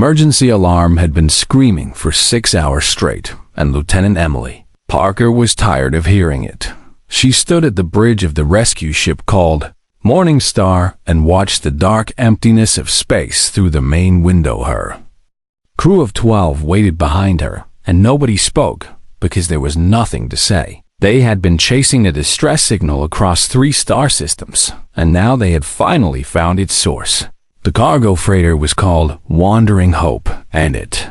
Emergency alarm had been screaming for 6 hours straight, and Lieutenant Emily Parker was tired of hearing it. She stood at the bridge of the rescue ship called Morning Star and watched the dark emptiness of space through the main window. Her crew of 12 waited behind her, and nobody spoke because there was nothing to say. They had been chasing a distress signal across 3 star systems, and now they had finally found its source. The cargo freighter was called Wandering Hope, and it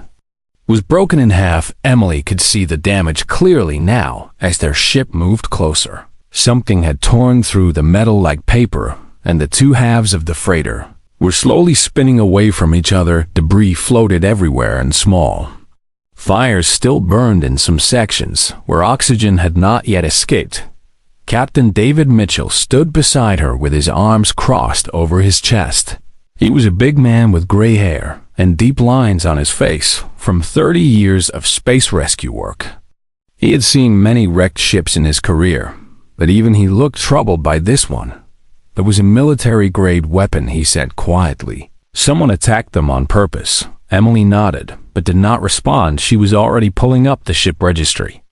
was broken in half. Emily could see the damage clearly now as their ship moved closer. Something had torn through the metal like paper, and the 2 halves of the freighter were slowly spinning away from each other. Debris floated everywhere and small fires still burned in some sections where oxygen had not yet escaped. Captain David Mitchell stood beside her with his arms crossed over his chest. He was a big man with gray hair and deep lines on his face from 30 years of space rescue work. He had seen many wrecked ships in his career, but even he looked troubled by this one. There was a military-grade weapon, he said quietly. Someone attacked them on purpose. Emily nodded, but did not respond. She was already pulling up the ship registry.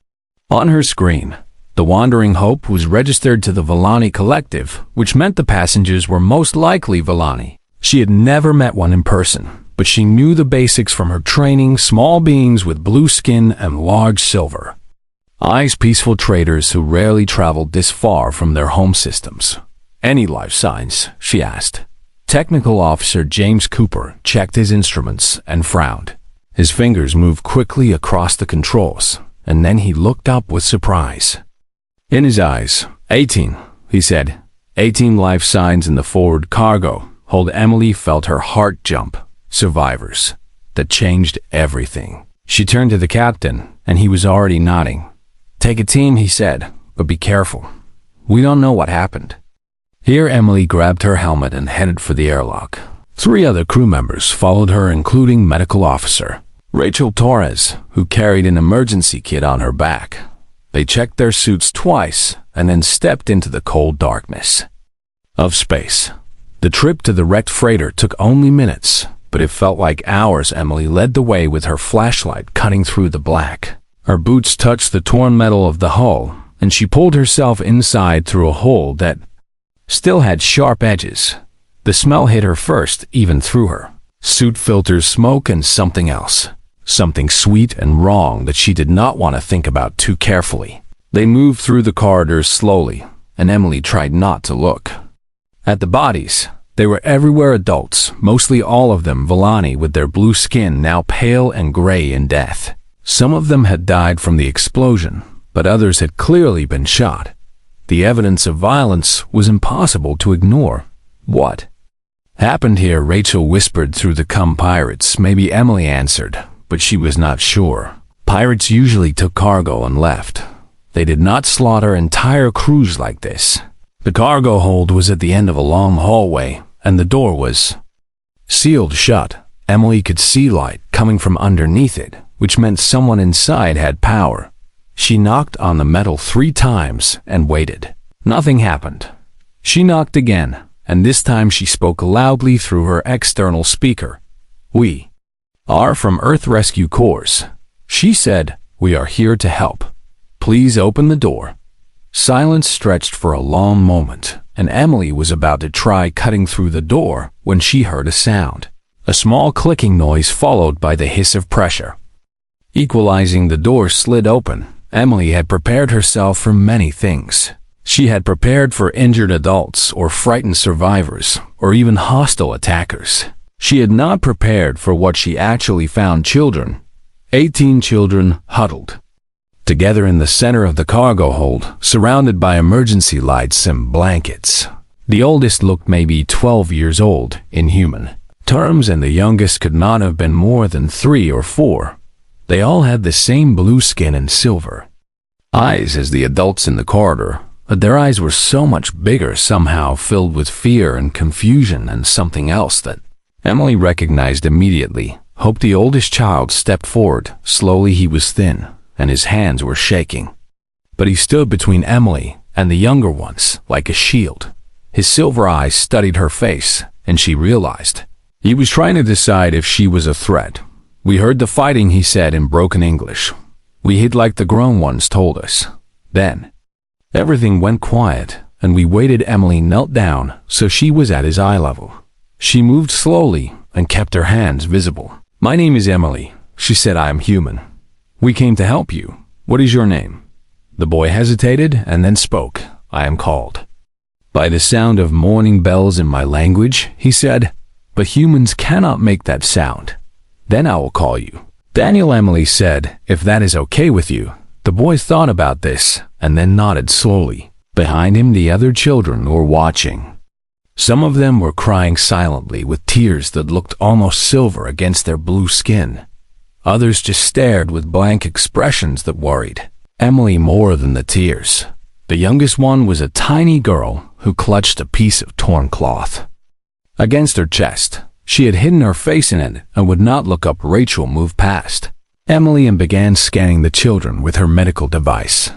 On her screen, the Wandering Hope was registered to the Villani Collective, which meant the passengers were most likely Villani. She had never met one in person, but she knew the basics from her training: small beings with blue skin and large silver eyes, peaceful traders who rarely traveled this far from their home systems. Any life signs? She asked. Technical Officer James Cooper checked his instruments and frowned. His fingers moved quickly across the controls, and then he looked up with surprise in his eyes. 18, he said. 18 life signs in the forward cargo hold. Emily felt her heart jump. Survivors. That changed everything. She turned to the captain, and he was already nodding. Take a team, he said, but be careful. We don't know what happened. Here Emily grabbed her helmet and headed for the airlock. 3 other crew members followed her, including Medical Officer Rachel Torres, who carried an emergency kit on her back. They checked their suits twice and then stepped into the cold darkness of space. The trip to the wrecked freighter took only minutes, but it felt like hours. Emily led the way with her flashlight cutting through the black. Her boots touched the torn metal of the hull, and she pulled herself inside through a hole that still had sharp edges. The smell hit her first, even through her suit filters, smoke, and something else. Something sweet and wrong that she did not want to think about too carefully. They moved through the corridors slowly, and Emily tried not to look at the bodies. They were everywhere adults, mostly all of them Villani, with their blue skin now pale and gray in death. Some of them had died from the explosion, but others had clearly been shot. The evidence of violence was impossible to ignore. What happened here? Rachel whispered through the pirates. Maybe, Emily answered, but she was not sure. Pirates usually took cargo and left. They did not slaughter entire crews like this. The cargo hold was at the end of a long hallway, and the door was sealed shut. Emily could see light coming from underneath it, which meant someone inside had power. She knocked on the metal 3 times and waited. Nothing happened. She knocked again, and this time she spoke loudly through her external speaker. We are from Earth Rescue Corps. She said, we are here to help. Please open the door. Silence stretched for a long moment, and Emily was about to try cutting through the door when she heard a sound. A small clicking noise followed by the hiss of pressure. Equalizing, the door slid open. Emily had prepared herself for many things. She had prepared for injured adults or frightened survivors or even hostile attackers. She had not prepared for what she actually found: children. 18 children huddled together in the center of the cargo hold, surrounded by emergency lights and blankets. The oldest looked maybe 12 years old in human terms, and the youngest could not have been more than 3 or 4. They all had the same blue skin and silver eyes as the adults in the corridor, but their eyes were so much bigger, somehow filled with fear and confusion and something else that Emily recognized immediately. Hope, the oldest child, stepped forward. Slowly, he was thin, and his hands were shaking. But he stood between Emily and the younger ones like a shield. His silver eyes studied her face, and she realized He was trying to decide if she was a threat. We heard the fighting, he said in broken English. We hid like the grown ones told us. Then, everything went quiet, and we waited. Emily knelt down, so she was at his eye level. She moved slowly and kept her hands visible. My name is Emily, she said. I am human. We came to help you. What is your name? The boy hesitated and then spoke. I am called. By the sound of morning bells in my language, he said, but humans cannot make that sound. Then I will call you Daniel. Emily said, if that is okay with you. The boy thought about this and then nodded slowly. Behind him, the other children were watching. Some of them were crying silently with tears that looked almost silver against their blue skin. Others just stared with blank expressions that worried Emily more than the tears. The youngest one was a tiny girl who clutched a piece of torn cloth against her chest. She had hidden her face in it and would not look up. Rachel moved past Emily and began scanning the children with her medical device.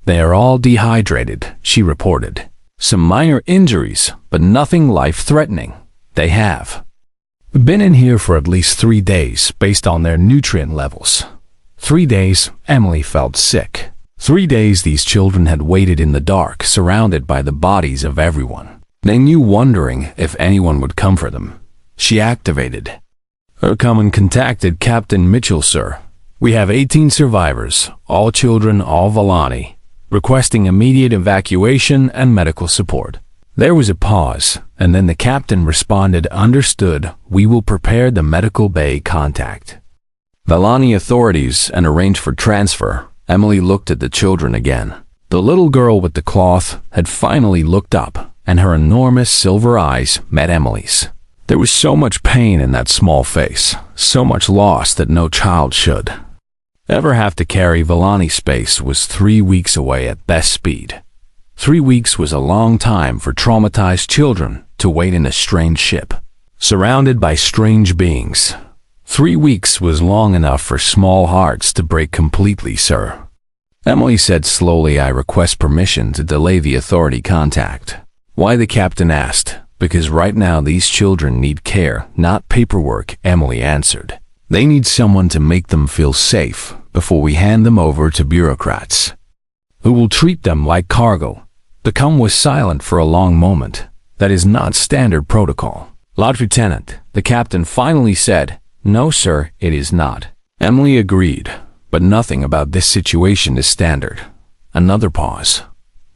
They are all dehydrated, she reported. Some minor injuries, but nothing life-threatening. They have been in here for at least 3 days based on their nutrient levels. 3 days, Emily felt sick. 3 days these children had waited in the dark, surrounded by the bodies of everyone. They knew, wondering if anyone would come for them. She activated her command, contacted Captain Mitchell. Sir, we have 18 survivors, all children, all Valani, requesting immediate evacuation and medical support. There was a pause, and then the captain responded, understood, we will prepare the medical bay contact Valani authorities and arrange for transfer. Emily looked at the children again. The little girl with the cloth had finally looked up, and her enormous silver eyes met Emily's. There was so much pain in that small face, so much loss that no child should ever have to carry. Valani space was 3 weeks away at best speed. 3 weeks was a long time for traumatized children to wait in a strange ship, surrounded by strange beings. 3 weeks was long enough for small hearts to break completely, sir. Emily said slowly, I request permission to delay the authority contact. Why? The captain asked. Because right now these children need care, not paperwork, Emily answered. They need someone to make them feel safe before we hand them over to bureaucrats who will treat them like cargo. The comm was silent for a long moment. That is not standard protocol. Lieutenant, the captain finally said, no, sir, it is not. Emily agreed, but nothing about this situation is standard. Another pause.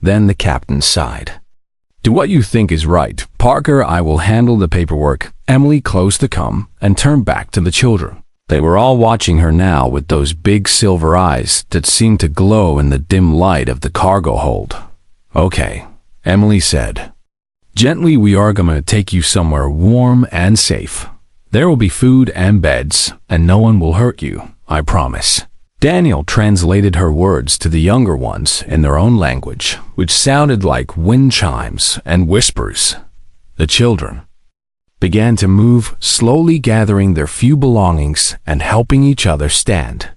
Then the captain sighed. Do what you think is right, Parker. I will handle the paperwork. Emily closed the comm and turned back to the children. They were all watching her now with those big silver eyes that seemed to glow in the dim light of the cargo hold. Okay, Emily said. Gently, we are going to take you somewhere warm and safe. There will be food and beds, and no one will hurt you, I promise. Daniel translated her words to the younger ones in their own language, which sounded like wind chimes and whispers. The children began to move, slowly gathering their few belongings and helping each other stand.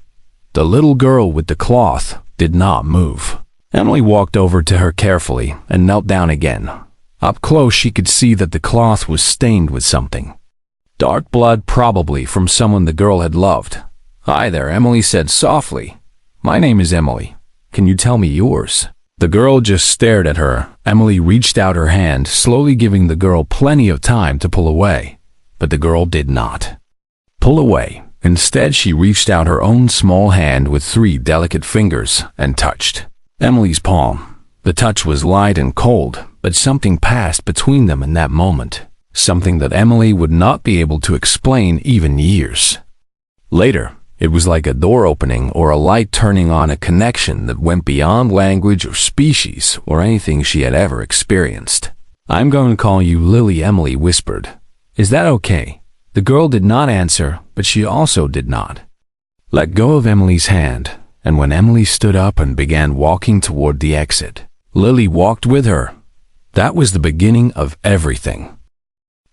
The little girl with the cloth did not move. Emily walked over to her carefully and knelt down again. Up close, she could see that the cloth was stained with something. Dark blood, probably from someone the girl had loved. Hi there, Emily said softly. My name is Emily. Can you tell me yours? The girl just stared at her. Emily reached out her hand, slowly giving the girl plenty of time to pull away. But the girl did not pull away. Instead, she reached out her own small hand with 3 delicate fingers and touched Emily's palm. The touch was light and cold, but something passed between them in that moment. Something that Emily would not be able to explain even years later. It was like a door opening or a light turning on, a connection that went beyond language or species or anything she had ever experienced. I'm going to call you Lily, Emily whispered. Is that okay? The girl did not answer, but she also did not let go of Emily's hand, and when Emily stood up and began walking toward the exit, Lily walked with her. That was the beginning of everything.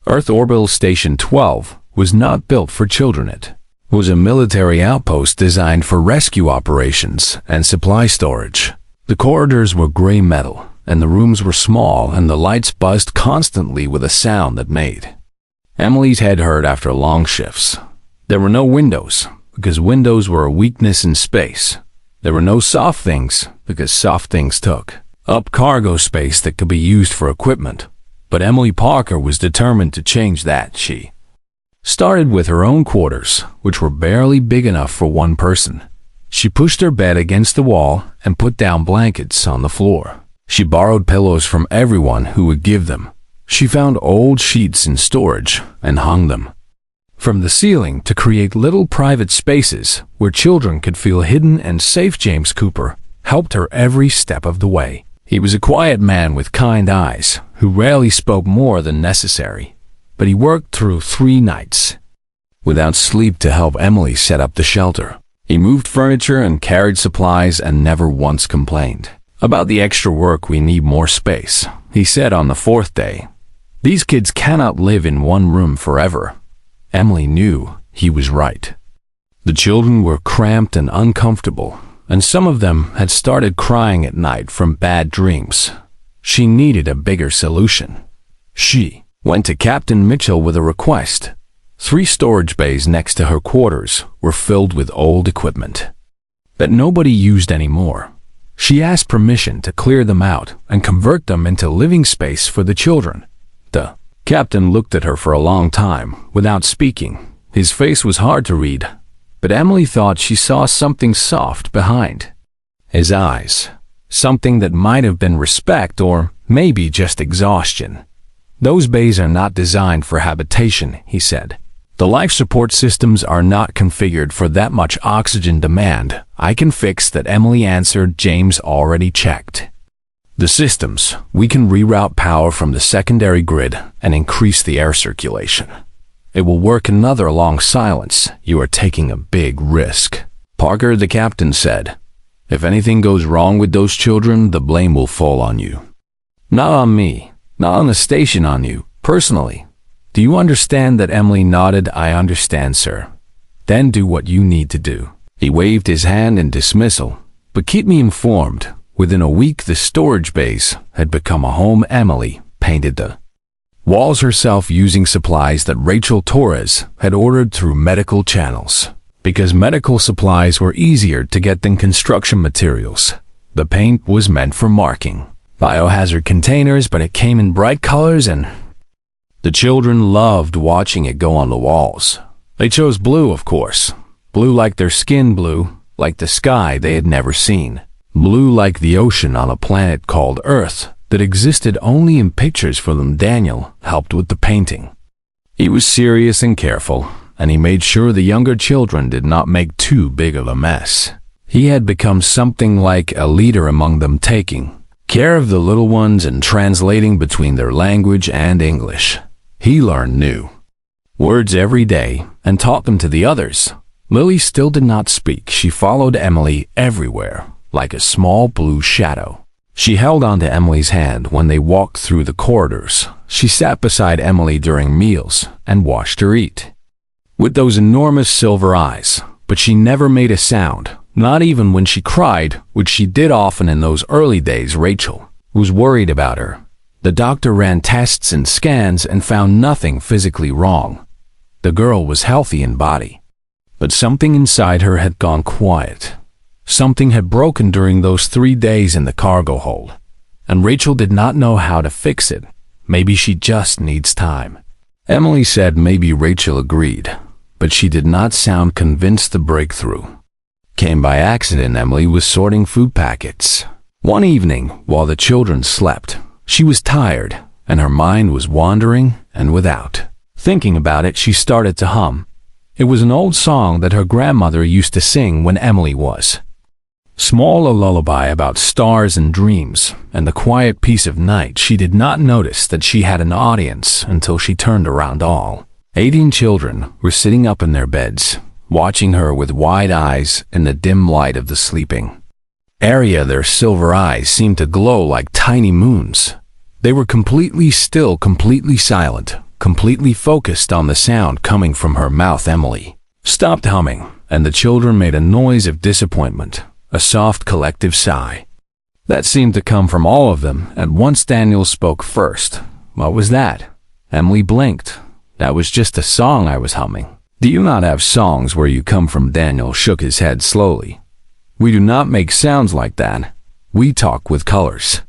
Earth Orbital Station 12 was not built for children. It was a military outpost designed for rescue operations and supply storage. The corridors were gray metal, and the rooms were small, and the lights buzzed constantly with a sound that made Emily's head hurt after long shifts. There were no windows, because windows were a weakness in space. There were no soft things, because soft things took up cargo space that could be used for equipment. But Emily Parker was determined to change that. She started with her own quarters, which were barely big enough for one person. She pushed her bed against the wall and put down blankets on the floor. She borrowed pillows from everyone who would give them. She found old sheets in storage and hung them from the ceiling to create little private spaces where children could feel hidden and safe. James Cooper helped her every step of the way. He was a quiet man with kind eyes who rarely spoke more than necessary, but he worked through 3 nights without sleep to help Emily set up the shelter. He moved furniture and carried supplies and never once complained about the extra work. "We need more space," he said on the 4th day. "These kids cannot live in one room forever." Emily knew he was right. The children were cramped and uncomfortable, and some of them had started crying at night from bad dreams. She needed a bigger solution. She went to Captain Mitchell with a request. 3 storage bays next to her quarters were filled with old equipment that nobody used anymore. She asked permission to clear them out and convert them into living space for the children. The captain looked at her for a long time without speaking. His face was hard to read, but Emily thought she saw something soft behind his eyes, something that might have been respect or maybe just exhaustion. "Those bays are not designed for habitation," he said. "The life support systems are not configured for that much oxygen demand. I can fix that," Emily answered. James already checked the systems. "We can reroute power from the secondary grid and increase the air circulation. It will work." Another long silence. "You are taking a big risk, Parker," the captain said. "If anything goes wrong with those children, the blame will fall on you. Not on me, not on the station, on you, personally. Do you understand that?" Emily nodded. "I understand, sir." "Then do what you need to do." He waved his hand in dismissal. "But keep me informed." Within a week, the storage bays had become a home. Emily painted the walls herself using supplies that Rachel Torres had ordered through medical channels. Because medical supplies were easier to get than construction materials, the paint was meant for marking biohazard containers, but it came in bright colors and the children loved watching it go on the walls. They chose blue, of course. Blue like their skin, blue like the sky they had never seen. Blue like the ocean on a planet called Earth that existed only in pictures for them. Daniel helped with the painting. He was serious and careful, and he made sure the younger children did not make too big of a mess. He had become something like a leader among them, taking care of the little ones and translating between their language and English. He learned new words every day and taught them to the others. Lily still did not speak. She followed Emily everywhere, like a small blue shadow. She held onto Emily's hand when they walked through the corridors. She sat beside Emily during meals and watched her eat with those enormous silver eyes, but she never made a sound, not even when she cried, which she did often in those early days. Rachel was worried about her. The doctor ran tests and scans and found nothing physically wrong. The girl was healthy in body, but something inside her had gone quiet. Something had broken during those 3 days in the cargo hold, and Rachel did not know how to fix it. Maybe she just needs time. Emily said maybe. Rachel agreed, but she did not sound convinced. The breakthrough came by accident. Emily was sorting food packets one evening while the children slept. She was tired, and her mind was wandering, and without thinking about it, she started to hum. It was an old song that her grandmother used to sing when Emily was small, a lullaby about stars and dreams and the quiet peace of night. She did not notice that she had an audience until she turned around. All 18 children were sitting up in their beds, watching her with wide eyes in the dim light of the sleeping area. Their silver eyes seemed to glow like tiny moons. They were completely still, completely silent, completely focused on the sound coming from her mouth. Emily stopped humming, and the children made a noise of disappointment, a soft collective sigh that seemed to come from all of them. At once Daniel spoke first. "What was that?" Emily blinked. That was just a song I was humming. Do you not have songs where you come from? Daniel shook his head slowly. We do not make sounds like that. We talk with colors.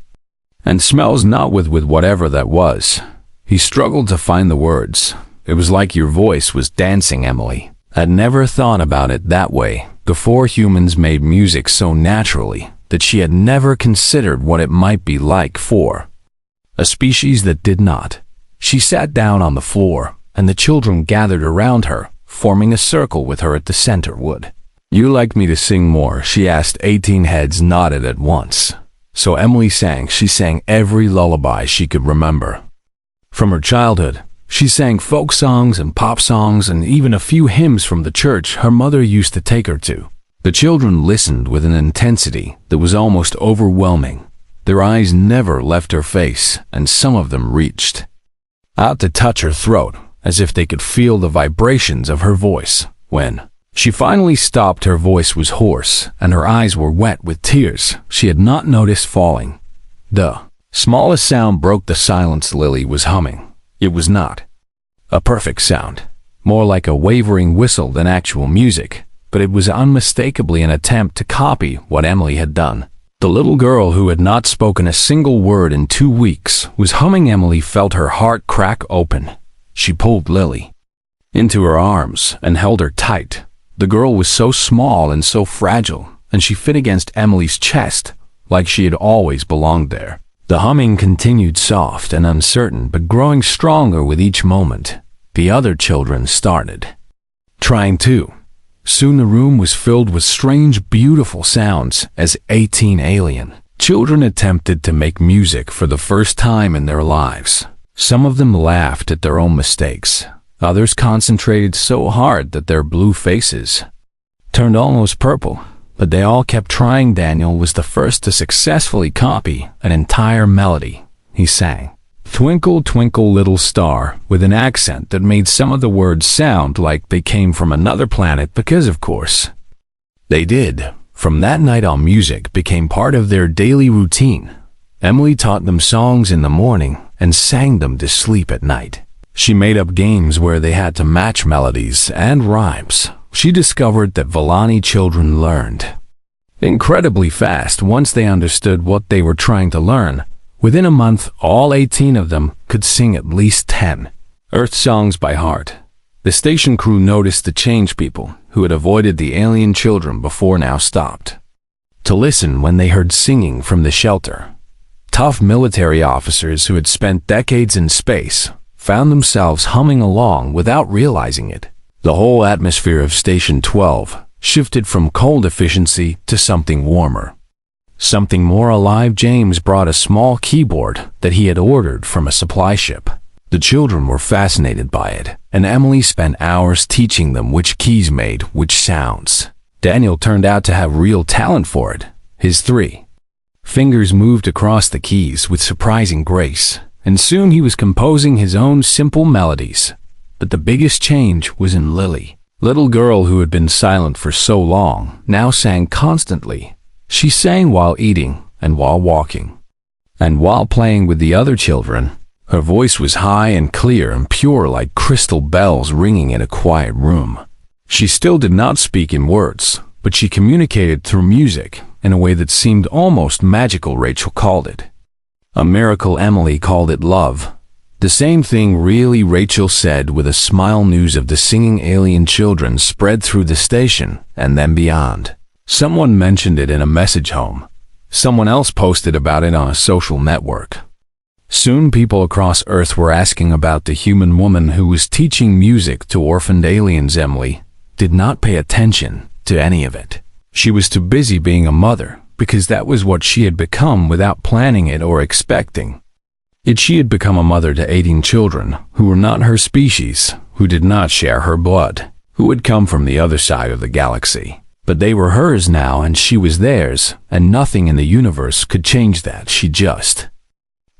And smells, not with whatever that was. He struggled to find the words. It was like your voice was dancing, Emily. I'd never thought about it that way. Before, humans made music so naturally that she had never considered what it might be like for a species that did not. She sat down on the floor, and the children gathered around her, forming a circle with her at the center. Would you like me to sing more? She asked. 18 heads nodded at once. So Emily sang. She sang every lullaby she could remember. From her childhood, she sang folk songs and pop songs and even a few hymns from the church her mother used to take her to. The children listened with an intensity that was almost overwhelming. Their eyes never left her face, and some of them reached out to touch her throat, as if they could feel the vibrations of her voice. When she finally stopped, her voice was hoarse, and her eyes were wet with tears she had not noticed falling. The smallest sound broke the silence. Lily was humming. It was not a perfect sound, more like a wavering whistle than actual music, but it was unmistakably an attempt to copy what Emily had done. The little girl who had not spoken a single word in 2 weeks was humming. Emily felt her heart crack open. She pulled Lily into her arms and held her tight. The girl was so small and so fragile, and she fit against Emily's chest like she had always belonged there. The humming continued, soft and uncertain, but growing stronger with each moment. The other children started trying too. Soon the room was filled with strange, beautiful sounds as 18 alien children attempted to make music for the first time in their lives. Some of them laughed at their own mistakes. Others concentrated so hard that their blue faces turned almost purple. But they all kept trying. Daniel was the first to successfully copy an entire melody. He sang, "Twinkle, twinkle, little star," with an accent that made some of the words sound like they came from another planet, because of course they did. From that night on, music became part of their daily routine. Emily taught them songs in the morning and sang them to sleep at night. She made up games where they had to match melodies and rhymes. She discovered that Villani children learned incredibly fast once they understood what they were trying to learn. Within a month, all 18 of them could sing at least 10 Earth songs by heart. The station crew noticed the change. People who had avoided the alien children before now stopped to listen when they heard singing from the shelter. Tough military officers who had spent decades in space found themselves humming along without realizing it. The whole atmosphere of Station 12 shifted from cold efficiency to something warmer, something more alive. James brought a small keyboard that he had ordered from a supply ship. The children were fascinated by it, and Emily spent hours teaching them which keys made which sounds. Daniel turned out to have real talent for it. His 3 fingers moved across the keys with surprising grace, and soon he was composing his own simple melodies. But the biggest change was in Lily. Little girl who had been silent for so long now sang constantly. She sang while eating and while walking and while playing with the other children. Her voice was high and clear and pure, like crystal bells ringing in a quiet room. She still did not speak in words, but she communicated through music in a way that seemed almost magical. Rachel called it a miracle. Emily called it love. The same thing, really, Rachel said with a smile. News of the singing alien children spread through the station and then beyond. Someone mentioned it in a message home. Someone else posted about it on a social network. Soon people across Earth were asking about the human woman who was teaching music to orphaned aliens. Emily did not pay attention to any of it. She was too busy being a mother, because that was what she had become without planning it or expecting. Yet she had become a mother to 18 children who were not her species, who did not share her blood, who had come from the other side of the galaxy. But they were hers now, and she was theirs, and nothing in the universe could change that. She just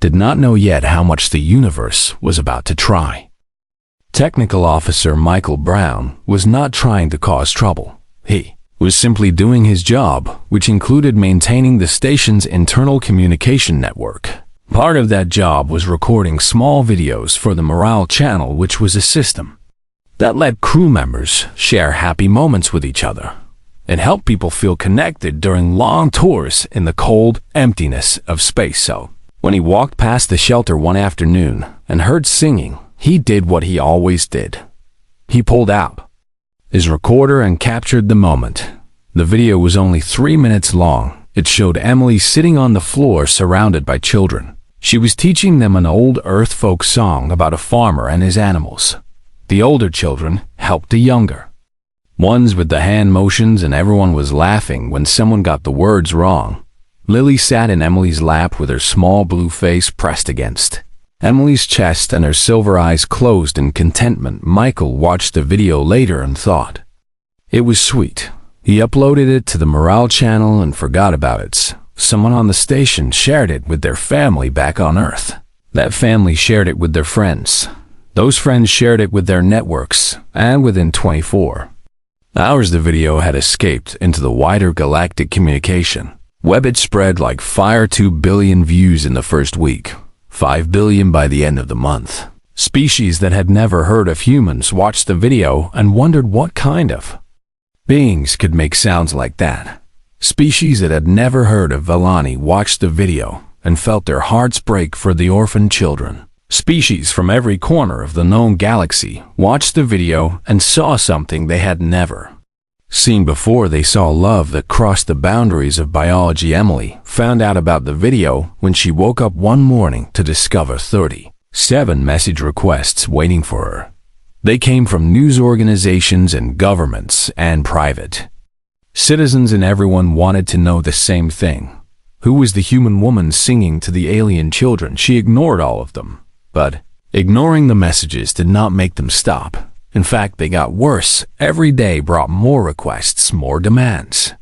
did not know yet how much the universe was about to try. Technical Officer Michael Brown was not trying to cause trouble. He was simply doing his job, which included maintaining the station's internal communication network. Part of that job was recording small videos for the morale channel, which was a system that let crew members share happy moments with each other. It helped people feel connected during long tours in the cold emptiness of space. So, when he walked past the shelter one afternoon and heard singing, he did what he always did. He pulled out his recorder and captured the moment. The video was only 3 minutes long. It showed Emily sitting on the floor surrounded by children. She was teaching them an old Earth folk song about a farmer and his animals. The older children helped the younger ones with the hand motions, and everyone was laughing when someone got the words wrong. Lily sat in Emily's lap with her small blue face pressed against Emily's chest and her silver eyes closed in contentment. Michael watched the video later and thought it was sweet. He uploaded it to the morale channel and forgot about it. Someone on the station shared it with their family back on Earth. That family shared it with their friends. Those friends shared it with their networks, and within 24 hours the video had escaped into the wider galactic communication web. It spread like fire. 2 billion views in the first week, 5 billion by the end of the month. Species that had never heard of humans watched the video and wondered what kind of beings could make sounds like that. Species that had never heard of Vellani watched the video and felt their hearts break for the orphan children. Species from every corner of the known galaxy watched the video and saw something they had never seen before. They saw love that crossed the boundaries of biology. Emily found out about the video when she woke up one morning to discover 37 message requests waiting for her. They came from news organizations and governments and private citizens, and everyone wanted to know the same thing. Who was the human woman singing to the alien children? She ignored all of them. But ignoring the messages did not make them stop. In fact, they got worse. Every day brought more requests, more demands,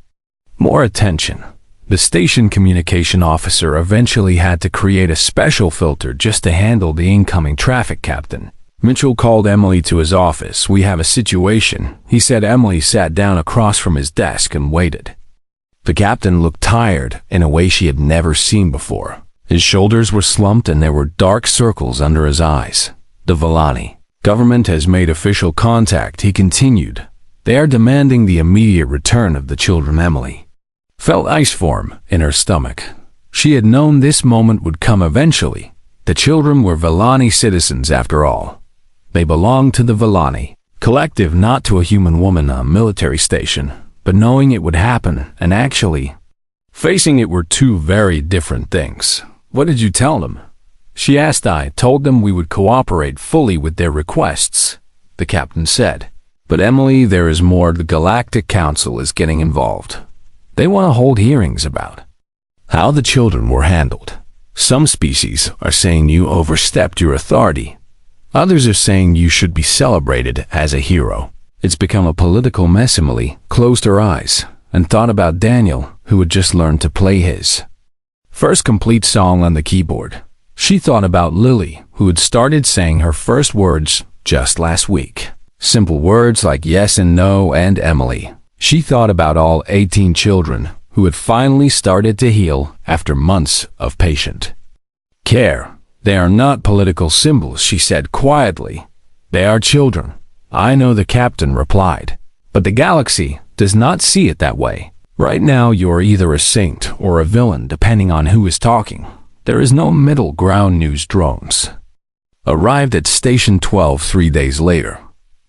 more attention. The station communication officer eventually had to create a special filter just to handle the incoming traffic. Captain Mitchell called Emily to his office. "We have a situation," he said. Emily sat down across from his desk and waited. The captain looked tired in a way she had never seen before. His shoulders were slumped and there were dark circles under his eyes. "The Vellani government has made official contact," he continued. "They are demanding the immediate return of the children." Emily felt ice form in her stomach. She had known this moment would come eventually. The children were Vellani citizens after all. They belonged to the Vellani collective, not to a human woman on a military station. But knowing it would happen and actually facing it were two very different things. "What did you tell them?" she asked. "I told them we would cooperate fully with their requests," the captain said. "But Emily, there is more. The Galactic Council is getting involved. They want to hold hearings about how the children were handled. Some species are saying you overstepped your authority. Others are saying you should be celebrated as a hero. It's become a political mess." Emily closed her eyes and thought about Daniel, who had just learned to play his first complete song on the keyboard. She thought about Lily, who had started saying her first words just last week. Simple words like yes and no. And Emily. She thought about all 18 children who had finally started to heal after months of patient care. "They are not political symbols," she said quietly. "They are children." "I know," the captain replied. "But the galaxy does not see it that way. Right now you're either a saint or a villain depending on who is talking. There is no middle ground." News drones arrived at Station 12 3 days later.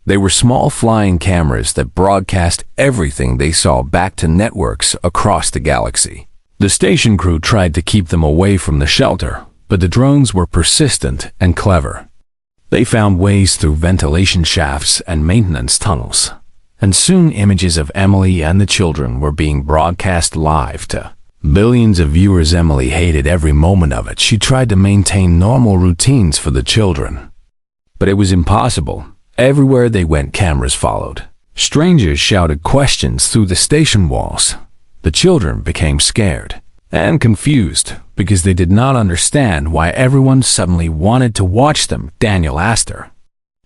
They were small flying cameras that broadcast everything they saw back to networks across the galaxy. The station crew tried to keep them away from the shelter, but the drones were persistent and clever. They found ways through ventilation shafts and maintenance tunnels, and soon images of Emily and the children were being broadcast live to billions of viewers. Emily hated every moment of it. She tried to maintain normal routines for the children, but it was impossible. Everywhere they went, cameras followed. Strangers shouted questions through the station walls. The children became scared and confused because they did not understand why everyone suddenly wanted to watch them. Daniel asked her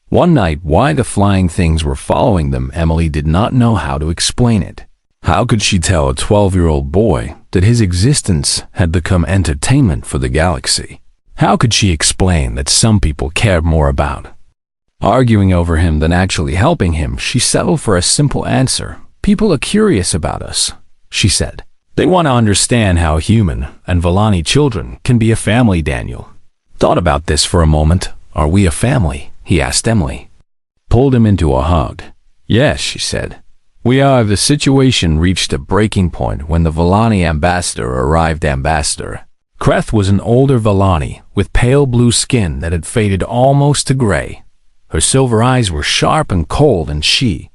one night why the flying things were following them. Emily did not know how to explain it. How could she tell a 12-year-old boy that his existence had become entertainment for the galaxy. How could she explain that some people cared more about arguing over him than actually helping him? She settled for a simple answer. People are curious about us, she said. They want to understand how human and Volani children can be a family. Daniel thought about this for a moment. Are we a family? He asked Emily. Pulled him into a hug. Yes, she said. We are. The situation reached a breaking point when the Volani ambassador arrived. Ambassador Kreth was an older Volani with pale blue skin that had faded almost to gray. Her silver eyes were sharp and cold, and she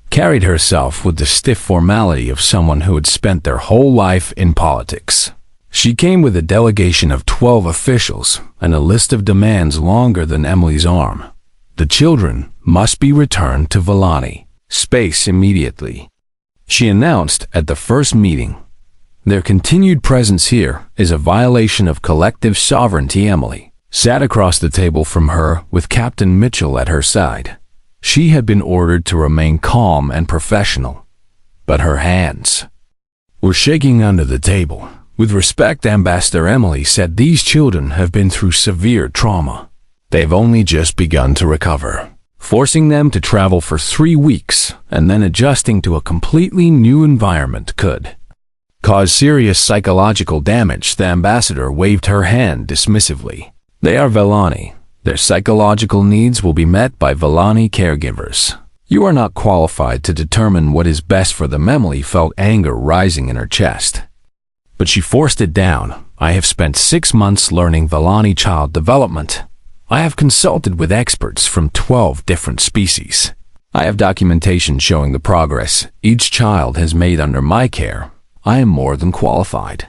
carried herself with the stiff formality of someone who had spent their whole life in politics. She came with a delegation of 12 officials and a list of demands longer than Emily's arm. The children must be returned to Volani space immediately, she announced at the first meeting. Their continued presence here is a violation of collective sovereignty. Emily sat across the table from her with Captain Mitchell at her side. She had been ordered to remain calm and professional, but her hands were shaking under the table. With respect, Ambassador Emily said, these children have been through severe trauma. They've only just begun to recover. Forcing them to travel for 3 weeks and then adjusting to a completely new environment could cause serious psychological damage. The ambassador waved her hand dismissively. They are Volani. Their psychological needs will be met by Volani caregivers. You are not qualified to determine what is best for them. Emily felt anger rising in her chest, but she forced it down. I have spent 6 months learning Volani child development. I have consulted with experts from 12 different species. I have documentation showing the progress each child has made under my care. I am more than qualified.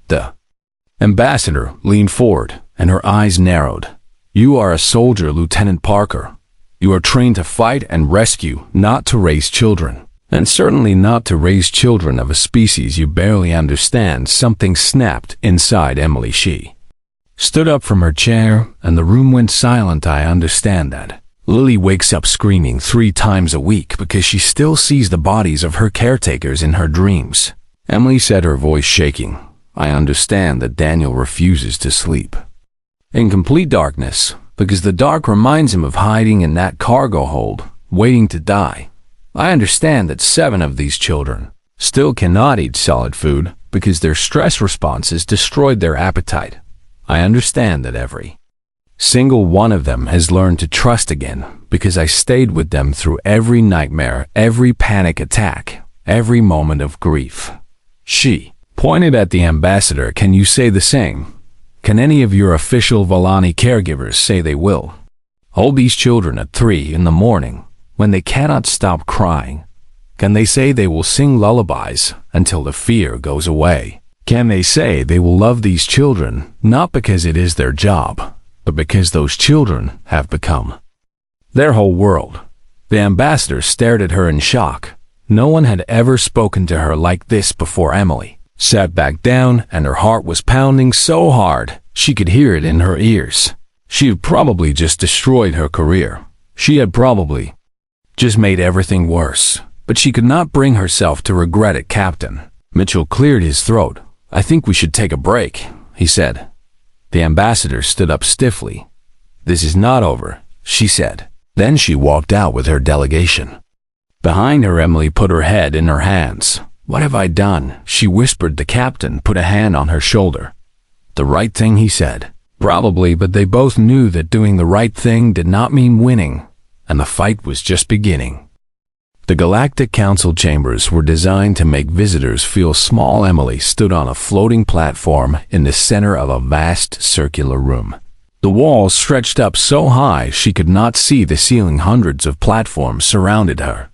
The ambassador leaned forward and her eyes narrowed. You are a soldier, Lieutenant Parker. You are trained to fight and rescue, not to raise children. And certainly not to raise children of a species you barely understand. Something snapped inside Emily. She stood up from her chair and the room went silent. I understand that. Lily wakes up screaming 3 times a week because she still sees the bodies of her caretakers in her dreams. Emily said, her voice shaking. I understand that Daniel refuses to sleep in complete darkness because the dark reminds him of hiding in that cargo hold, waiting to die. I understand that 7 of these children still cannot eat solid food because their stress responses destroyed their appetite. I understand that every single one of them has learned to trust again because I stayed with them through every nightmare, every panic attack, every moment of grief. She pointed at the ambassador. Can you say the same? Can any of your official Volani caregivers say they will hold these children at 3 in the morning when they cannot stop crying? Can they say they will sing lullabies until the fear goes away? Can they say they will love these children not because it is their job, but because those children have become their whole world? The ambassador stared at her in shock. No one had ever spoken to her like this before. Emily sat back down and her heart was pounding so hard she could hear it in her ears. She had probably just destroyed her career. She had probably just made everything worse, but she could not bring herself to regret it. Captain Mitchell cleared his throat. I think we should take a break, he said. The ambassador stood up stiffly. This is not over, she said. Then she walked out with her delegation. Behind her, Emily put her head in her hands. What have I done? She whispered. The captain put a hand on her shoulder. The right thing, he said. Probably, but they both knew that doing the right thing did not mean winning, and the fight was just beginning. The Galactic Council chambers were designed to make visitors feel small. Emily stood on a floating platform in the center of a vast circular room. The walls stretched up so high she could not see the ceiling. Hundreds of platforms surrounded her,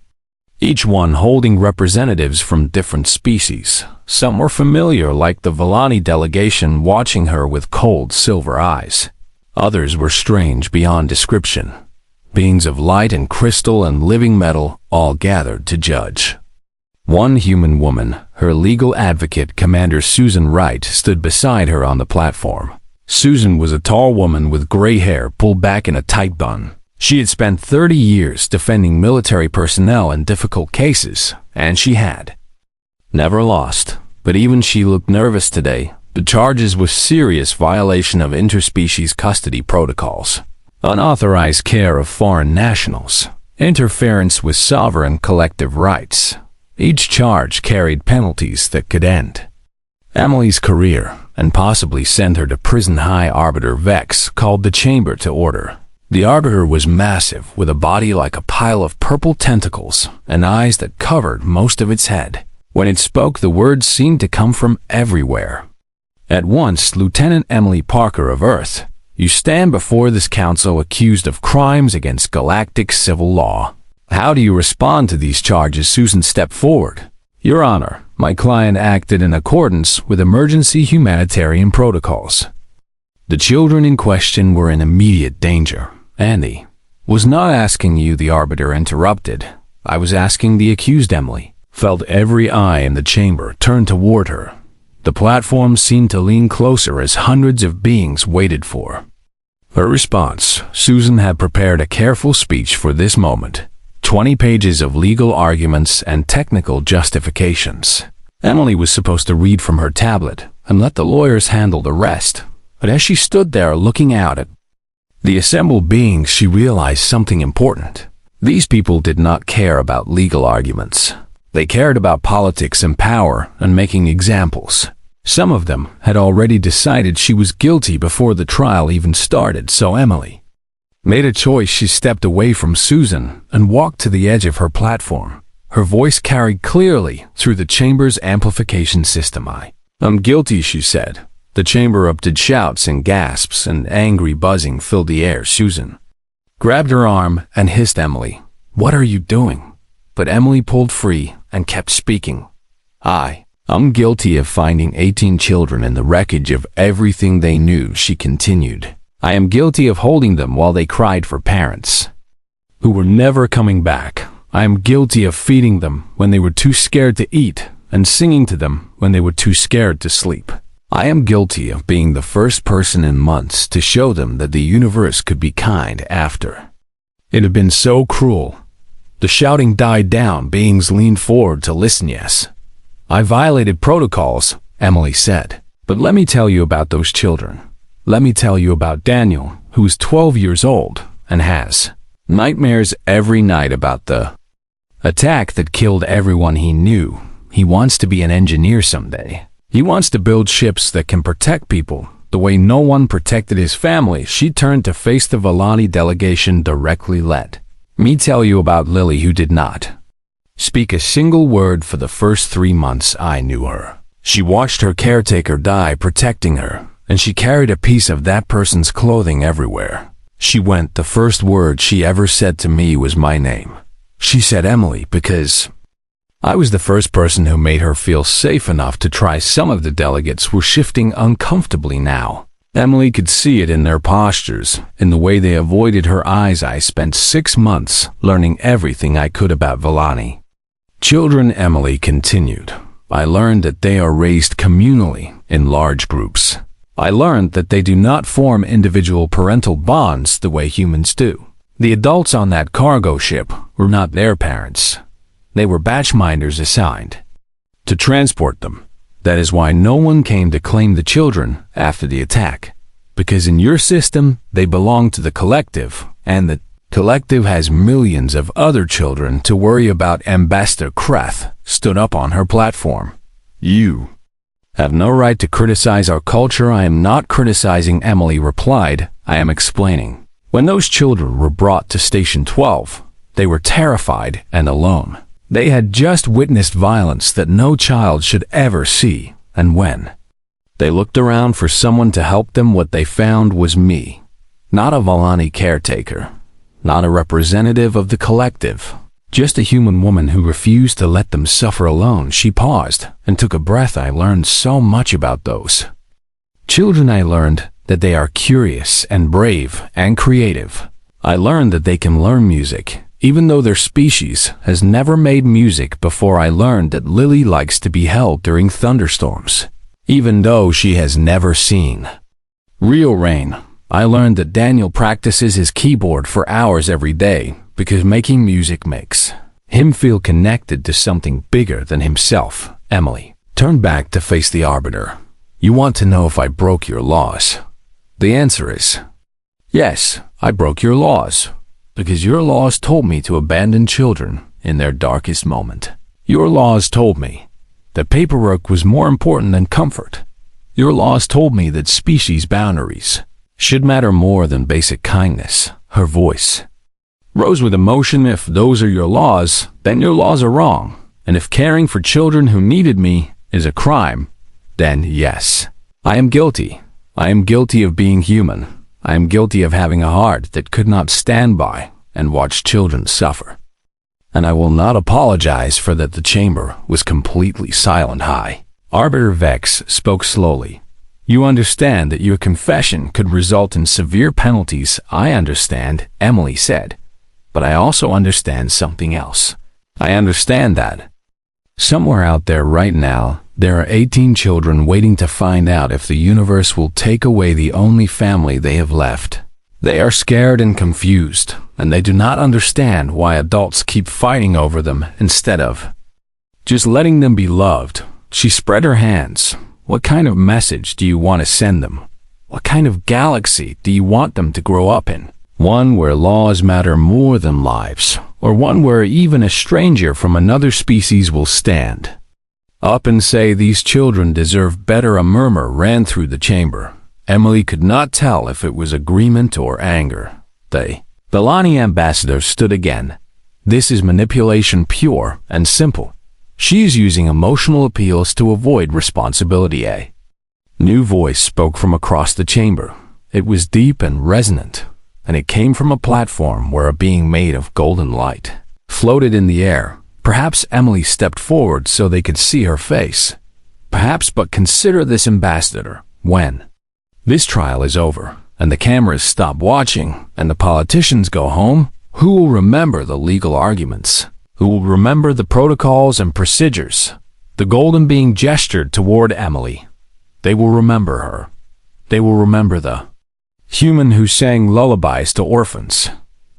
each one holding representatives from different species. Some were familiar, like the Volani delegation watching her with cold silver eyes. Others were strange beyond description. Beings of light and crystal and living metal, all gathered to judge. One human woman, her legal advocate, Commander Susan Wright, stood beside her on the platform. Susan was a tall woman with gray hair pulled back in a tight bun. She had spent 30 years defending military personnel in difficult cases, and she had never lost. but even she looked nervous today. The charges were serious violation of interspecies custody protocols, unauthorized care of foreign nationals, interference with sovereign collective rights. Each charge carried penalties that could end Emily's career and possibly send her to prison. High Arbiter Vex called the chamber to order. The Arbiter was massive, with a body like a pile of purple tentacles and eyes that covered most of its head. When it spoke, the words seemed to come from everywhere. At once, Lieutenant Emily Parker of Earth, you stand before this council accused of crimes against galactic civil law. How do you respond to these charges? Susan stepped forward. Your Honor, my client acted in accordance with emergency humanitarian protocols. The children in question were in immediate danger. Andy was not asking you, the Arbiter interrupted. I was asking the accused. Emily felt every eye in the chamber turn toward her. The platform seemed to lean closer as hundreds of beings waited for her response. Susan had prepared a careful speech for this moment. 20 pages of legal arguments and technical justifications. Emily was supposed to read from her tablet and let the lawyers handle the rest. But as she stood there looking out at the assembled beings, she realized something important. These people did not care about legal arguments. They cared about politics and power and making examples. Some of them had already decided she was guilty before the trial even started, so Emily made a choice. She stepped away from Susan and walked to the edge of her platform. Her voice carried clearly through the chamber's amplification system. I'm guilty, she said. The chamber erupted. Shouts and gasps and angry buzzing filled the air. Susan grabbed her arm and hissed, Emily, what are you doing? But Emily pulled free and kept speaking. I'm guilty of finding 18 children in the wreckage of everything they knew, she continued. I am guilty of holding them while they cried for parents who were never coming back. I am guilty of feeding them when they were too scared to eat and singing to them when they were too scared to sleep. I am guilty of being the first person in months to show them that the universe could be kind after it had been so cruel. The shouting died down. Beings leaned forward to listen. Yes, I violated protocols, Emily said. But let me tell you about those children. Let me tell you about Daniel, who is 12 years old and has nightmares every night about the attack that killed everyone he knew. He wants to be an engineer someday. He wants to build ships that can protect people the way no one protected his family. She turned to face the Volani delegation directly. Let me tell you about Lily, who did not speak a single word for the first 3 months I knew her. She watched her caretaker die protecting her, and she carried a piece of that person's clothing everywhere. She went. The first word she ever said to me was my name. She said Emily because I was the first person who made her feel safe enough to try. Some of the delegates were shifting uncomfortably now. Emily could see it in their postures, in the way they avoided her eyes. I spent 6 months learning everything I could about Volani children, Emily continued. I learned that they are raised communally in large groups. I learned that they do not form individual parental bonds the way humans do. The adults on that cargo ship were not their parents. They were batchminders assigned to transport them. That is why no one came to claim the children after the attack. Because in your system, they belong to the collective, and the collective has millions of other children to worry about. Ambassador Kreth stood up on her platform. You have no right to criticize our culture. I am not criticizing, Emily replied. I am explaining. When those children were brought to Station 12, they were terrified and alone. They had just witnessed violence that no child should ever see, and when they looked around for someone to help them, what they found was me. Not a Volani caretaker, not a representative of the collective, just a human woman who refused to let them suffer alone. She paused and took a breath. I learned so much about those children. I learned that they are curious and brave and creative. I learned that they can learn music, even though their species has never made music before. I learned that Lily likes to be held during thunderstorms, even though she has never seen real rain. I learned that Daniel practices his keyboard for hours every day because making music makes him feel connected to something bigger than himself. Emily turned back to face the Arbiter. "You want to know if I broke your laws?" The answer is, yes, I broke your laws, because your laws told me to abandon children in their darkest moment. Your laws told me that paperwork was more important than comfort. Your laws told me that species boundaries should matter more than basic kindness. Her voice rose with emotion. "If those are your laws, then your laws are wrong. And if caring for children who needed me is a crime, then yes, I am guilty. I am guilty of being human. I am guilty of having a heart that could not stand by and watch children suffer. And I will not apologize for that." The chamber was completely silent. High Arbiter Vex spoke slowly. "You understand that your confession could result in severe penalties." "I understand," Emily said. "But I also understand something else. I understand that somewhere out there right now, there are 18 children waiting to find out if the universe will take away the only family they have left. They are scared and confused, and they do not understand why adults keep fighting over them instead of just letting them be loved." She spread her hands. "What kind of message do you want to send them? What kind of galaxy do you want them to grow up in? One where laws matter more than lives, or one where even a stranger from another species will stand up and say these children deserve better?" A murmur ran through the chamber. Emily could not tell if it was agreement or anger. The Belani ambassador stood again. "This is manipulation, pure and simple. She is using emotional appeals to avoid responsibility." A new voice spoke from across the chamber. It was deep and resonant, and it came from a platform where a being made of golden light floated in the air. Perhaps Emily stepped forward so they could see her face. Perhaps, but consider this, ambassador. When this trial is over, and the cameras stop watching, and the politicians go home, who will remember the legal arguments? Who will remember the protocols and procedures? The golden being gestured toward Emily. They will remember her. They will remember the human who sang lullabies to orphans.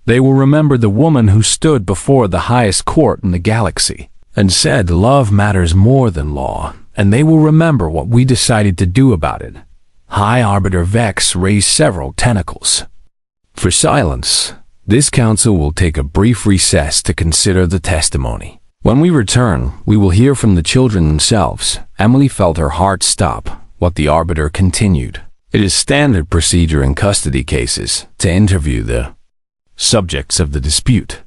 They will remember the woman who stood before the highest court in the galaxy and said love matters more than law, and they will remember what we decided to do about it. High Arbiter Vex raised several tentacles. For silence, this council will take a brief recess to consider the testimony. When we return, we will hear from the children themselves. Emily felt her heart stop. What the Arbiter continued. It is standard procedure in custody cases to interview the subjects of the dispute.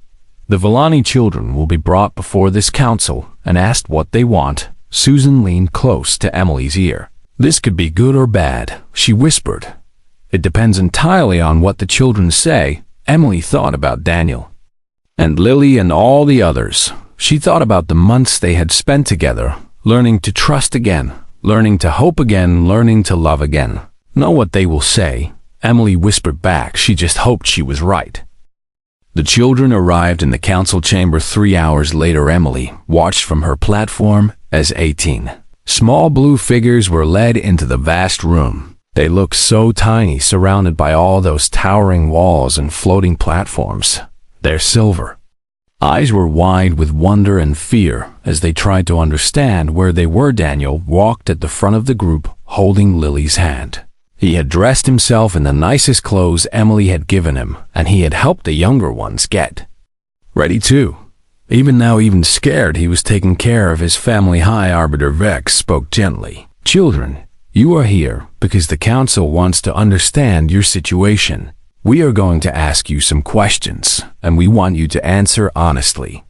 The Villani children will be brought before this council and asked what they want. Susan leaned close to Emily's ear. "This could be good or bad," she whispered. "It depends entirely on what the children say." Emily thought about Daniel and Lily and all the others. She thought about the months they had spent together, learning to trust again, learning to hope again, learning to love again. "Know what they will say," Emily whispered back. She just hoped she was right. The children arrived in the council chamber 3 hours later. Emily watched from her platform as 18 small blue figures were led into the vast room. They looked so tiny, surrounded by all those towering walls and floating platforms. Their silver eyes were wide with wonder and fear as they tried to understand where they were. Daniel walked at the front of the group, holding Lily's hand. He had dressed himself in the nicest clothes Emily had given him, and he had helped the younger ones get ready too. Even now, even scared, he was taking care of his family. High Arbiter Vex spoke gently. "Children, you are here because the council wants to understand your situation. We are going to ask you some questions, and we want you to answer honestly."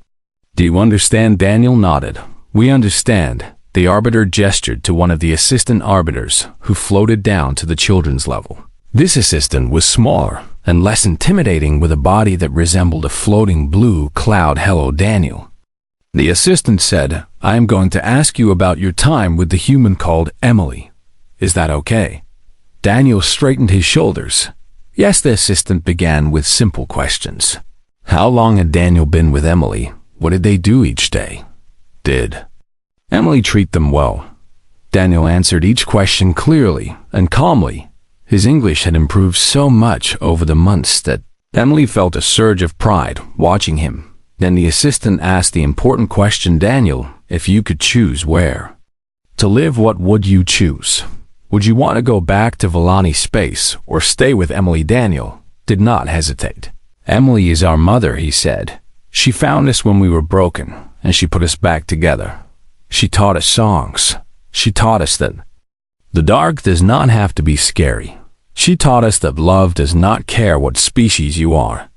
"Do you understand?" Daniel nodded. "We understand." The Arbiter gestured to one of the assistant arbiters, who floated down to the children's level. This assistant was smaller and less intimidating, with a body that resembled a floating blue cloud. "Hello, Daniel." The assistant said, "I am going to ask you about your time with the human called Emily. Is that okay?" Daniel straightened his shoulders. Yes, the assistant began with simple questions. How long had Daniel been with Emily? What did they do each day? Did Emily treat them well? Daniel answered each question clearly and calmly. His English had improved so much over the months that Emily felt a surge of pride watching him. Then the assistant asked the important question, "Daniel, if you could choose, where To live, what would you choose? Would you want to go back to Volani space or stay with Emily? Daniel did not hesitate. Emily is our mother, he said. She found us when we were broken, and she put us back together. She taught us songs. She taught us that the dark does not have to be scary. She taught us that love does not care what species you are.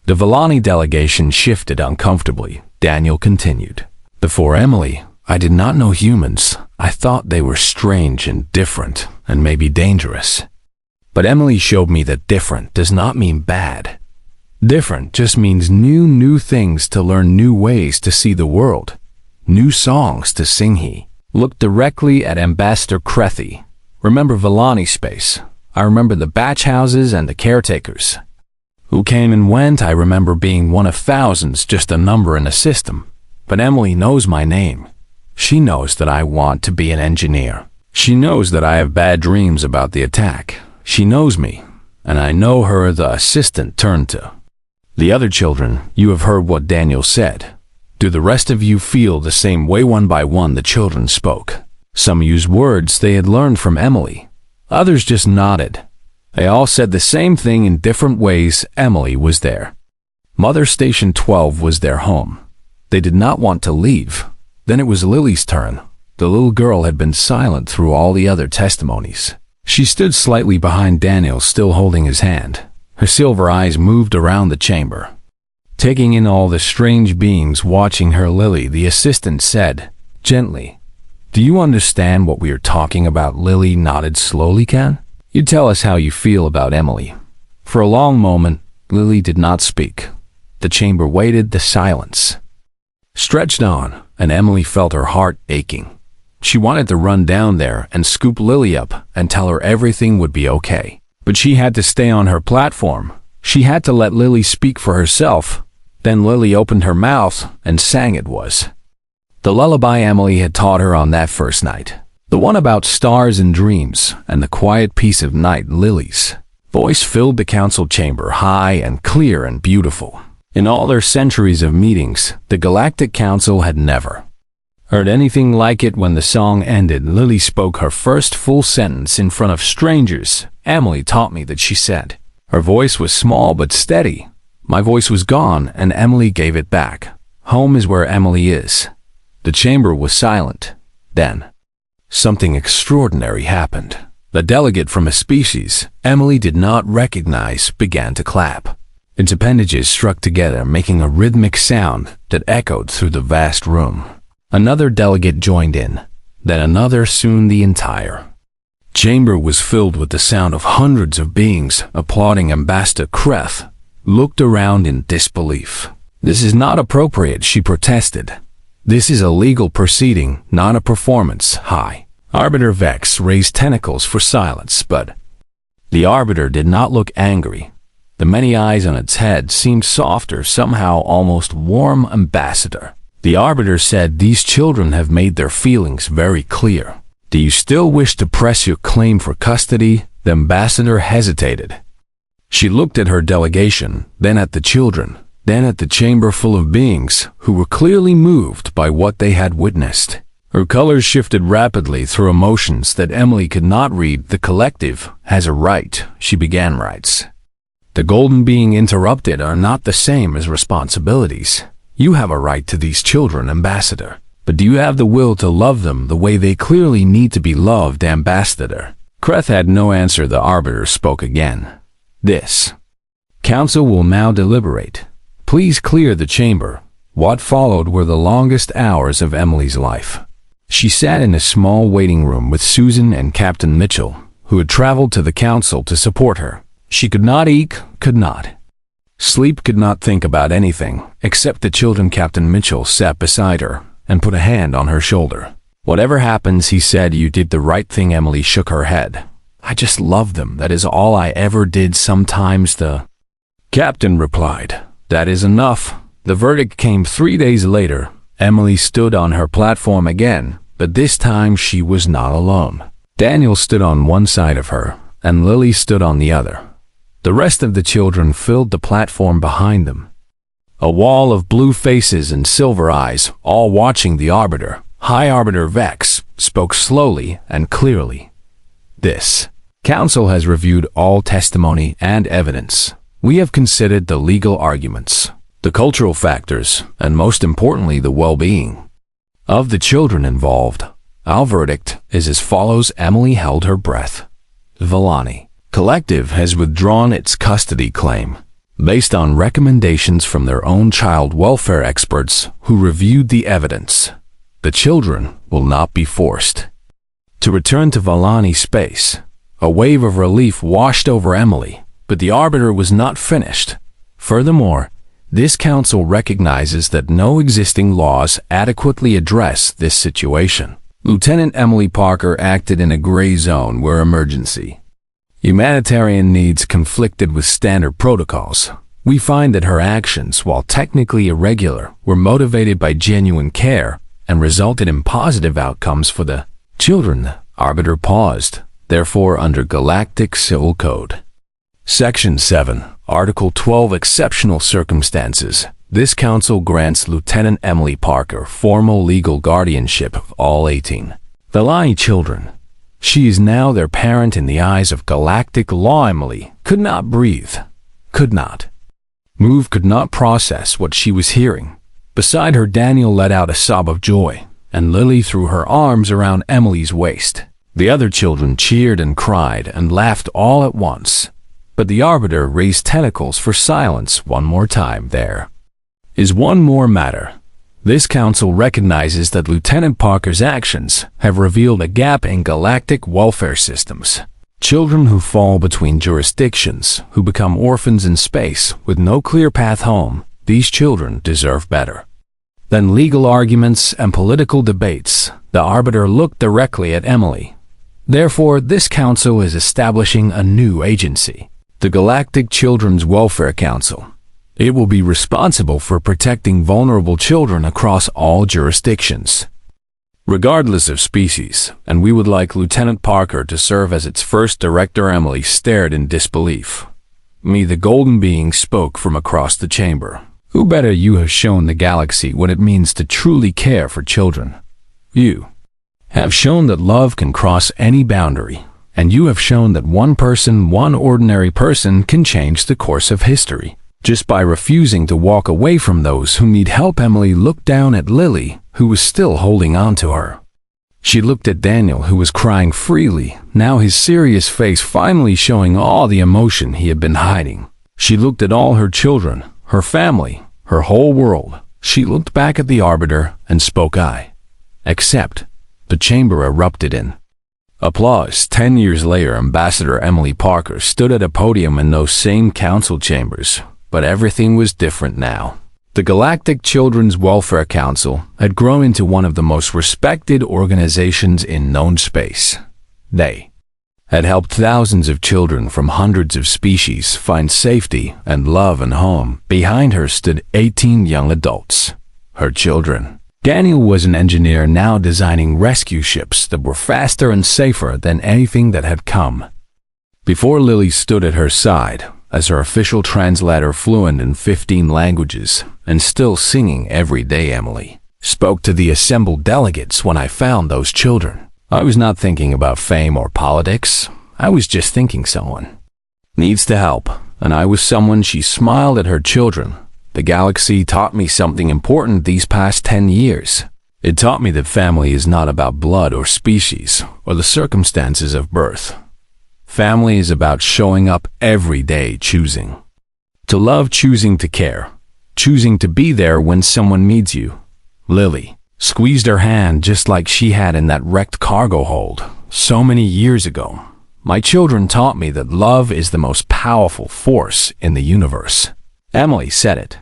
The Volani delegation shifted uncomfortably. Daniel continued. Before Emily, I did not know humans. I thought they were strange and different and maybe dangerous. But Emily showed me that different does not mean bad. Different just means new things to learn, new ways to see the world, new songs to sing. He looked directly at Ambassador Crethy. Remember Volani space? I remember the batch houses and the caretakers who came and went. I remember being one of thousands, just a number in a system. But Emily knows my name. She knows that I want to be an engineer. She knows that I have bad dreams about the attack. She knows me, and I know her. The assistant turned to the other children. You have heard what Daniel said. Do the rest of you feel the same way? One by one, the children spoke. Some used words they had learned from Emily. Others just nodded. They all said the same thing in different ways. Emily was there. Mother Station 12 was their home. They did not want to leave. Then it was Lily's turn. The little girl had been silent through all the other testimonies. She stood slightly behind Daniel, still holding his hand. Her silver eyes moved around the chamber, taking in all the strange beings watching her. Lily, the assistant, said gently, "Do you understand what we are talking about?" Lily nodded slowly. "Can you tell us how you feel about Emily?" For a long moment, Lily did not speak. The chamber waited. The silence stretched on, and Emily felt her heart aching. She wanted to run down there and scoop Lily up and tell her everything would be okay. But she had to stay on her platform. She had to let Lily speak for herself. Then Lily opened her mouth and sang. It was the lullaby Emily had taught her on that first night. The one about stars and dreams and the quiet peace of night. Lily's voice filled the council chamber, high and clear and beautiful. In all their centuries of meetings, the Galactic Council had never heard anything like it. When the song ended, Lily spoke her first full sentence in front of strangers. Emily taught me that, she said. Her voice was small but steady. My voice was gone, and Emily gave it back. Home is where Emily is. The chamber was silent. Then something extraordinary happened. The delegate from a species Emily did not recognize began to clap. Its appendages struck together, making a rhythmic sound that echoed through the vast room. Another delegate joined in, then another. Soon the entire chamber was filled with the sound of hundreds of beings applauding. Ambassador Kreth looked around in disbelief. "This is not appropriate," she protested. "This is a legal proceeding, not a performance." High Arbiter Vex raised tentacles for silence, but the Arbiter did not look angry. The many eyes on its head seemed softer, somehow almost warm. "Ambassador," the Arbiter said, "these children have made their feelings very clear. Do you still wish to press your claim for custody?" The Ambassador hesitated. She looked at her delegation, then at the children, then at the chamber full of beings who were clearly moved by what they had witnessed. Her colors shifted rapidly through emotions that Emily could not read. "The collective has a right," she began. "Rights, the golden being interrupted, are not the same as responsibilities. You have a right to these children, Ambassador. But do you have the will to love them the way they clearly need to be loved?" Ambassador Kreth had no answer. The Arbiter spoke again. "This council will now deliberate. Please clear the chamber." What followed were the longest hours of Emily's life. She sat in a small waiting room with Susan and Captain Mitchell, who had traveled to the council to support her. She could not eat, could not sleep, could not think about anything except the children. Captain Mitchell sat beside her and put a hand on her shoulder. "Whatever happens," he said, "you did the right thing." Emily shook her head. "I just love them. That is all I ever did." "Sometimes the captain replied, "That is enough." The verdict came 3 days later. Emily stood on her platform again, but this time she was not alone. Daniel stood on one side of her, and Lily stood on the other. The rest of the children filled the platform behind them. A wall of blue faces and silver eyes, all watching the Arbiter. High Arbiter Vex spoke slowly and clearly. This council has reviewed all testimony and evidence. We have considered the legal arguments, the cultural factors, and most importantly, the well-being of the children involved. Our verdict is as follows. Emily held her breath. Villani Collective has withdrawn its custody claim based on recommendations from their own child welfare experts who reviewed the evidence. The children will not be forced to return to Villani space. A wave of relief washed over Emily, but the Arbiter was not finished. Furthermore, this council recognizes that no existing laws adequately address this situation. Lieutenant Emily Parker acted in a gray zone where emergency humanitarian needs conflicted with standard protocols. We find that her actions, while technically irregular, were motivated by genuine care and resulted in positive outcomes for the children. The Arbiter paused, therefore under Galactic Civil Code. Section 7, Article 12, Exceptional Circumstances. This council grants Lieutenant Emily Parker formal legal guardianship of all 18 Villani children. She is now their parent in the eyes of galactic law. Emily could not breathe, could not move, could not process what she was hearing. Beside her, Daniel let out a sob of joy, and Lily threw her arms around Emily's waist. The other children cheered and cried and laughed all at once, but the Arbiter raised tentacles for silence one more time. There is one more matter. This council recognizes that Lieutenant Parker's actions have revealed a gap in galactic welfare systems. Children who fall between jurisdictions, who become orphans in space with no clear path home, these children deserve better than legal arguments and political debates. The Arbiter looked directly at Emily. Therefore, this council is establishing a new agency, the Galactic Children's Welfare Council. It will be responsible for protecting vulnerable children across all jurisdictions, regardless of species, and we would like Lieutenant Parker to serve as its first director. Emily stared in disbelief. Me, the golden being, spoke from across the chamber. Who better? You have shown the galaxy what it means to truly care for children. You have shown that love can cross any boundary, and you have shown that one person, one ordinary person, can change the course of history just by refusing to walk away from those who need help. Emily looked down at Lily, who was still holding on to her. She looked at Daniel, who was crying freely, now his serious face finally showing all the emotion he had been hiding. She looked at all her children, her family, her whole world. She looked back at the Arbiter and spoke. I accept. The chamber erupted in applause. 10 years later, Ambassador Emily Parker stood at a podium in those same council chambers, but everything was different now. The Galactic Children's Welfare Council had grown into one of the most respected organizations in known space. They had helped thousands of children from hundreds of species find safety and love and home. Behind her stood 18 young adults, her children. Daniel was an engineer now designing rescue ships that were faster and safer than anything that had come before. Lily stood at her side as her official translator, fluent in 15 languages and still singing every day. Emily spoke to the assembled delegates. When I found those children, I was not thinking about fame or politics. I was just thinking someone needs to help, and I was someone. She smiled at her children. The galaxy taught me something important these past 10 years. It taught me that family is not about blood or species or the circumstances of birth. Family is about showing up every day, choosing to love, choosing to care, choosing to be there when someone needs you. Lily squeezed her hand just like she had in that wrecked cargo hold so many years ago. My children taught me that love is the most powerful force in the universe. Emily said it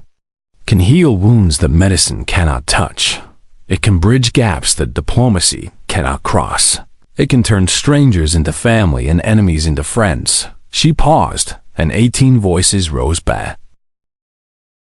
can heal wounds that medicine cannot touch. It can bridge gaps that diplomacy cannot cross. It can turn strangers into family and enemies into friends. She paused, and 18 voices rose back.